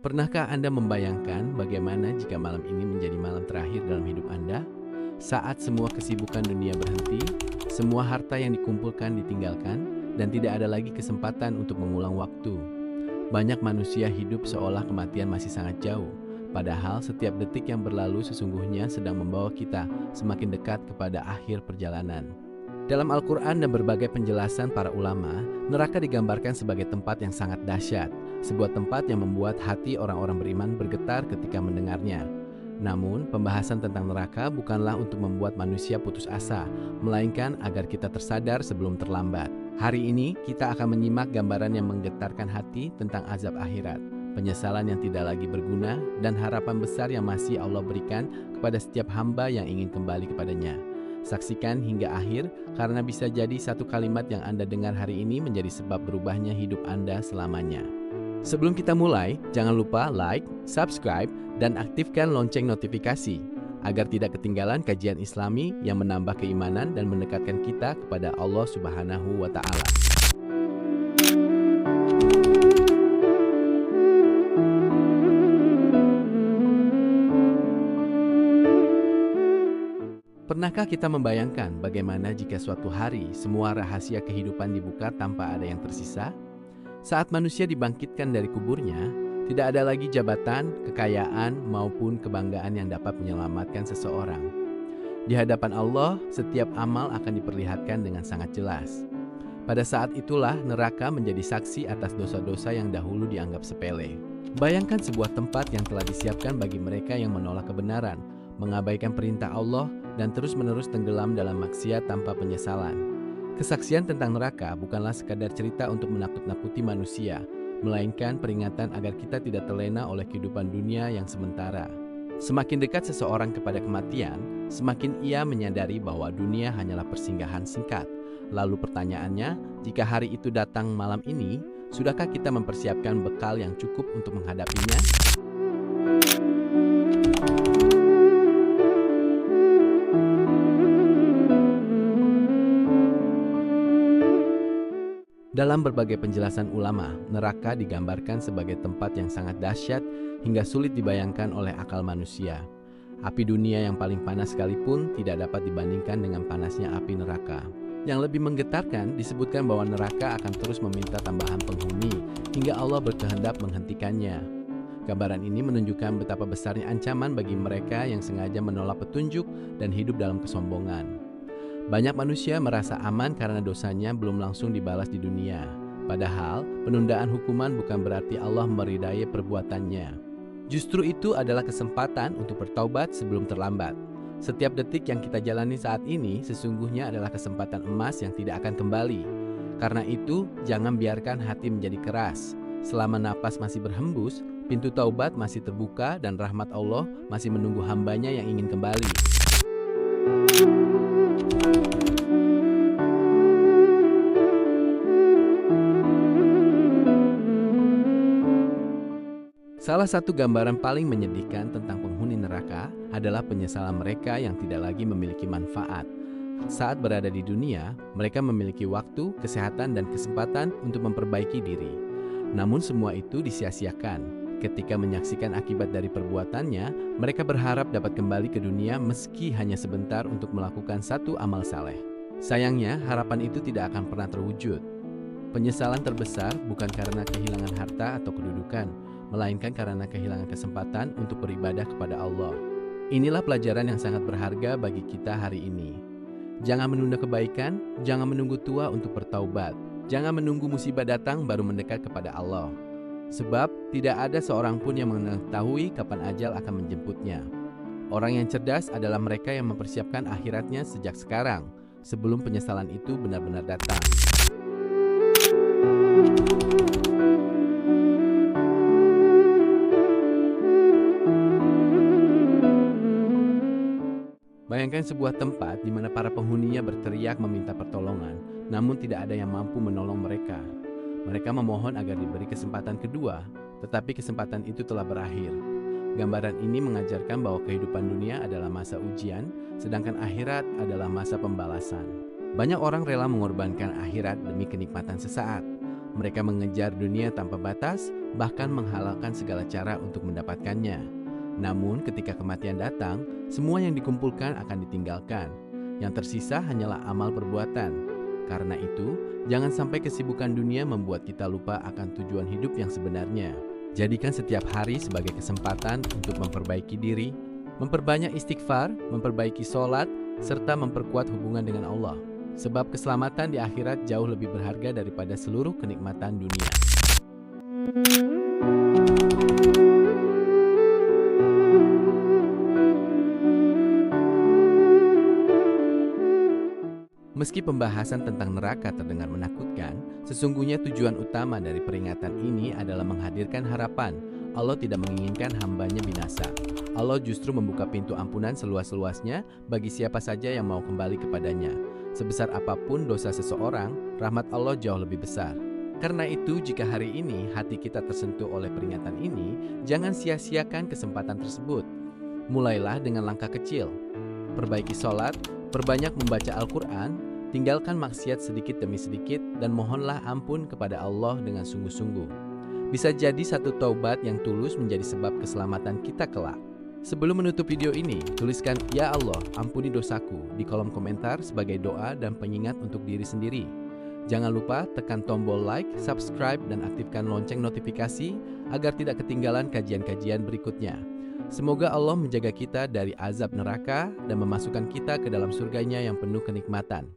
Pernahkah Anda membayangkan bagaimana jika malam ini menjadi malam terakhir dalam hidup Anda? Saat semua kesibukan dunia berhenti, semua harta yang dikumpulkan ditinggalkan, dan tidak ada lagi kesempatan untuk mengulang waktu. Banyak manusia hidup seolah kematian masih sangat jauh, padahal setiap detik yang berlalu sesungguhnya sedang membawa kita semakin dekat kepada akhir perjalanan. Dalam Al-Quran dan berbagai penjelasan para ulama, neraka digambarkan sebagai tempat yang sangat dahsyat, sebuah tempat yang membuat hati orang-orang beriman bergetar ketika mendengarnya. Namun, pembahasan tentang neraka bukanlah untuk membuat manusia putus asa, melainkan agar kita tersadar sebelum terlambat. Hari ini, kita akan menyimak gambaran yang menggetarkan hati tentang azab akhirat, penyesalan yang tidak lagi berguna, dan harapan besar yang masih Allah berikan kepada setiap hamba yang ingin kembali kepadanya. Saksikan hingga akhir, karena bisa jadi satu kalimat yang Anda dengar hari ini menjadi sebab berubahnya hidup Anda selamanya. Sebelum kita mulai, jangan lupa like, subscribe, dan aktifkan lonceng notifikasi agar tidak ketinggalan kajian Islami yang menambah keimanan dan mendekatkan kita kepada Allah Subhanahu wa Ta'ala. Pernahkah kita membayangkan bagaimana jika suatu hari semua rahasia kehidupan dibuka tanpa ada yang tersisa? Saat manusia dibangkitkan dari kuburnya, tidak ada lagi jabatan, kekayaan, maupun kebanggaan yang dapat menyelamatkan seseorang. Di hadapan Allah, setiap amal akan diperlihatkan dengan sangat jelas. Pada saat itulah neraka menjadi saksi atas dosa-dosa yang dahulu dianggap sepele. Bayangkan sebuah tempat yang telah disiapkan bagi mereka yang menolak kebenaran, mengabaikan perintah Allah, dan terus-menerus tenggelam dalam maksiat tanpa penyesalan. Kesaksian tentang neraka bukanlah sekadar cerita untuk menakut-nakuti manusia, melainkan peringatan agar kita tidak terlena oleh kehidupan dunia yang sementara. Semakin dekat seseorang kepada kematian, semakin ia menyadari bahwa dunia hanyalah persinggahan singkat. Lalu pertanyaannya, jika hari itu datang malam ini, sudahkah kita mempersiapkan bekal yang cukup untuk menghadapinya? Dalam berbagai penjelasan ulama, neraka digambarkan sebagai tempat yang sangat dahsyat hingga sulit dibayangkan oleh akal manusia. Api dunia yang paling panas sekalipun tidak dapat dibandingkan dengan panasnya api neraka. Yang lebih menggetarkan disebutkan bahwa neraka akan terus meminta tambahan penghuni hingga Allah berkehendak menghentikannya. Gambaran ini menunjukkan betapa besarnya ancaman bagi mereka yang sengaja menolak petunjuk dan hidup dalam kesombongan. Banyak manusia merasa aman karena dosanya belum langsung dibalas di dunia. Padahal, penundaan hukuman bukan berarti Allah meridai perbuatannya. Justru itu adalah kesempatan untuk bertaubat sebelum terlambat. Setiap detik yang kita jalani saat ini sesungguhnya adalah kesempatan emas yang tidak akan kembali. Karena itu, jangan biarkan hati menjadi keras. Selama napas masih berhembus, pintu taubat masih terbuka dan rahmat Allah masih menunggu hambanya yang ingin kembali. Salah satu gambaran paling menyedihkan tentang penghuni neraka adalah penyesalan mereka yang tidak lagi memiliki manfaat. Saat berada di dunia, mereka memiliki waktu, kesehatan, dan kesempatan untuk memperbaiki diri. Namun semua itu disia-siakan. Ketika menyaksikan akibat dari perbuatannya, mereka berharap dapat kembali ke dunia meski hanya sebentar untuk melakukan satu amal saleh. Sayangnya, harapan itu tidak akan pernah terwujud. Penyesalan terbesar bukan karena kehilangan harta atau kedudukan, melainkan karena kehilangan kesempatan untuk beribadah kepada Allah. Inilah pelajaran yang sangat berharga bagi kita hari ini. Jangan menunda kebaikan, jangan menunggu tua untuk bertaubat. Jangan menunggu musibah datang baru mendekat kepada Allah. Sebab tidak ada seorang pun yang mengetahui kapan ajal akan menjemputnya. Orang yang cerdas adalah mereka yang mempersiapkan akhiratnya sejak sekarang, sebelum penyesalan itu benar-benar datang. Bayangkan sebuah tempat di mana para penghuninya berteriak meminta pertolongan, namun tidak ada yang mampu menolong mereka. Mereka memohon agar diberi kesempatan kedua, tetapi kesempatan itu telah berakhir. Gambaran ini mengajarkan bahwa kehidupan dunia adalah masa ujian, sedangkan akhirat adalah masa pembalasan. Banyak orang rela mengorbankan akhirat demi kenikmatan sesaat. Mereka mengejar dunia tanpa batas, bahkan menghalalkan segala cara untuk mendapatkannya. Namun ketika kematian datang, semua yang dikumpulkan akan ditinggalkan. Yang tersisa hanyalah amal perbuatan. Karena itu, jangan sampai kesibukan dunia membuat kita lupa akan tujuan hidup yang sebenarnya. Jadikan setiap hari sebagai kesempatan untuk memperbaiki diri, memperbanyak istighfar, memperbaiki sholat, serta memperkuat hubungan dengan Allah. Sebab keselamatan di akhirat jauh lebih berharga daripada seluruh kenikmatan dunia. Meski pembahasan tentang neraka terdengar menakutkan, sesungguhnya tujuan utama dari peringatan ini adalah menghadirkan harapan. Allah tidak menginginkan hambanya binasa. Allah justru membuka pintu ampunan seluas-luasnya bagi siapa saja yang mau kembali kepadanya. Sebesar apapun dosa seseorang, rahmat Allah jauh lebih besar. Karena itu, jika hari ini hati kita tersentuh oleh peringatan ini, jangan sia-siakan kesempatan tersebut. Mulailah dengan langkah kecil. Perbaiki sholat, perbanyak membaca Al-Quran, tinggalkan maksiat sedikit demi sedikit, dan mohonlah ampun kepada Allah dengan sungguh-sungguh. Bisa jadi satu taubat yang tulus menjadi sebab keselamatan kita kelak. Sebelum menutup video ini, tuliskan "Ya Allah, ampuni dosaku" di kolom komentar sebagai doa dan pengingat untuk diri sendiri. Jangan lupa tekan tombol like, subscribe, dan aktifkan lonceng notifikasi agar tidak ketinggalan kajian-kajian berikutnya. Semoga Allah menjaga kita dari azab neraka dan memasukkan kita ke dalam surganya yang penuh kenikmatan.